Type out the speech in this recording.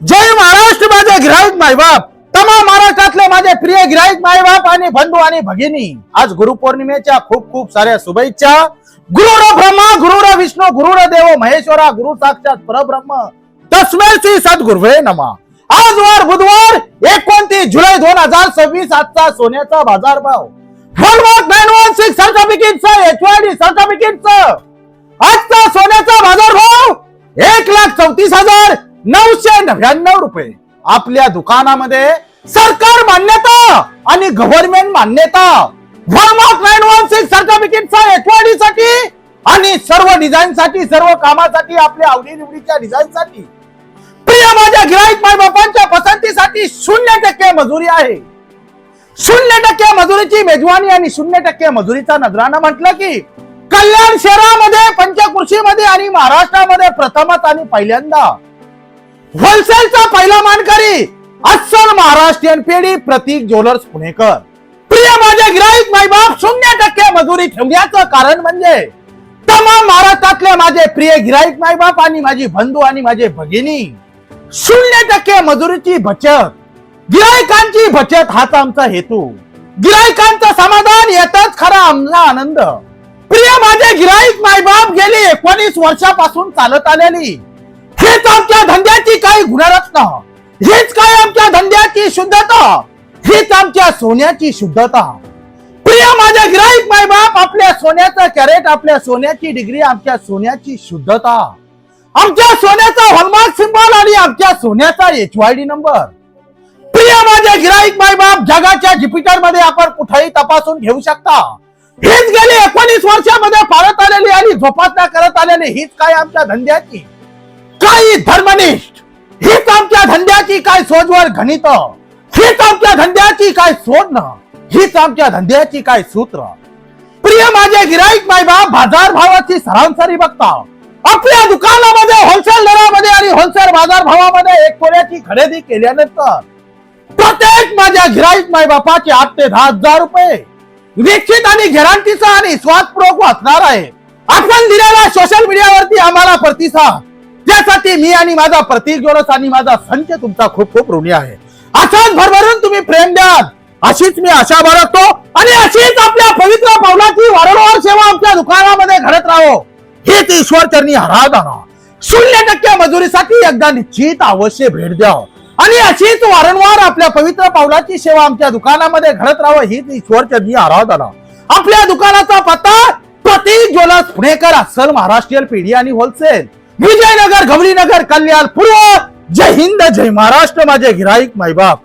जय महाराष्ट्र माझे गिराईक मायबाप, तमाम महाराष्ट्रातले माझे प्रिय गिराईक मायबाप आणि बंधू आणि भगिनी, आज गुरुपौर्णिमेच्या खूप खूप साऱ्या शुभेच्छा। गुरुर ब्रह्मा गुरुर विष्णू गुरुर देव महेश्वरा गुरु साक्षात परब्रह्म तस्मै श्री सद्गुरुवे नमः। आज वार बुधवार 29 जुलै 2026, आजचा सोन्याचा बाजारभाव हॉलमार्क 916 सर्टिफिकेटचा HYD सर्टिफिकेटचा आजचा सोन्याचा बाजारभाव 1,34,999 रुपये। आपल्या दुकानामध्ये सरकार मान्यता आणि गव्हर्नमेंट मान्यता हॉलमार्क 916 सर्टिफिकेटचा HYD साठी आणि सर्व डिझाईन साठी, सर्व कामासाठी, आपल्या आवडीनिवडीच्या डिझाईन साठी, प्रिय माझ्या गिराईक मायबापांच्या पसंतीसाठी 0% मजुरी आहे। 0% मजुरीची मेजवानी आणि 0% मजुरीचा नजराणा म्हटलं की कल्याण शहरामध्ये, पंचकृषीमध्ये आणि महाराष्ट्रामध्ये प्रथमच आणि पहिल्यांदा होलसेलचा पहिला मानकरी अस्सल महाराष्ट्रीयन पेढी प्रतीक ज्वेलर्स पुणेकर। प्रिय माझे गिराईक मायबाप, 0% मजुरी ठेवण्याचं कारण म्हणजे तमाम महाराष्ट्रातले माझे प्रिय गिराईक मायबाप आणि माझी बंधू आणि माझे भगिनी 0% मजुरीची बचत, गिराईकांची बचत हाच आमचा हेतू। गिराईकांचं समाधान यातच खरा आमचा आनंद। प्रिय माझे गिराईक मायबाप, गेली 19 वर्षापासून चालत आलेली हेच आमच्या धंद्याची काही गुणरत्न, हेच काय आमच्या धंद्याची शुद्धता, हेच आमच्या सोन्याची शुद्धता। प्रिय माझे गिराईक मायबाप, आपल्या सोन्याचं कॅरेट, आपल्या सोन्याची डिग्री, आमच्या सोन्याची शुद्धता, आमच्या सोन्याचा हॉलमार्क सिंबल आणि आमच्या सोन्याचा HYD नंबर। प्रिय माझे गिराईक मायबाप, जगाच्या ज्युपिटर मध्ये आपण कुठेही तपासून घेऊ शकता। हेच गेली 19 वर्षामध्ये पाळत आलेली आणि जोपासना करत आलेली हीच काय आमच्या धंद्याची काही धर्मनिष्ठ, हीच आमच्या धंद्याची काय सोजवळ गणित, हीच आमच्या धंद्याची काय सोडणं, हीच आमच्या धंद्याची काय सूत्र। प्रिय माझे गिराईक मायबाप, बाजार भावाची सरासरी बघता आपल्या दुकानामध्ये होलसेल दरामध्ये आणि होलसेल बाजार भावामध्ये एक तोळ्याची खरेदी केल्यानंतर प्रत्येक माझ्या गिराईक मायबापाचे 8 ते 10 हजार रुपये निश्चित आणि गॅरंटीचा आणि स्वादपूर्वक वाचणार आहे। आपण दिलेला सोशल मीडियावरती आम्हाला प्रतिसाद, त्यासाठी मी आणि माझा प्रतीक ज्वेलर्स आणि माझा संच तुमचा खूप खूप ऋणी आहे। अशाच भरभरून तुम्ही प्रेम द्याल अशीच मी आशा बाळगतो आणि अशीच आपल्या पवित्र पावलाची वारंवार सेवा आमच्या दुकानामध्ये घडत राहो हेच ईश्वर चरणी आराधना। 0% मजुरीसाठी एकदा निश्चित अवश्य भेट द्या आणि अशीच वारंवार आपल्या पवित्र पावलाची सेवा आमच्या दुकानामध्ये घडत राहावं हीच ईश्वर चरणी आराधना। आपल्या दुकानाचा पत्ता प्रतीक ज्वेलर्स पुणेकर, अस्सल महाराष्ट्रीयन पेढी आणि होलसेल, विजयनगर, गवळीनगर, कल्याण पूर्व। जय हिंद, जय महाराष्ट्र माझे गिराईक मायबाप।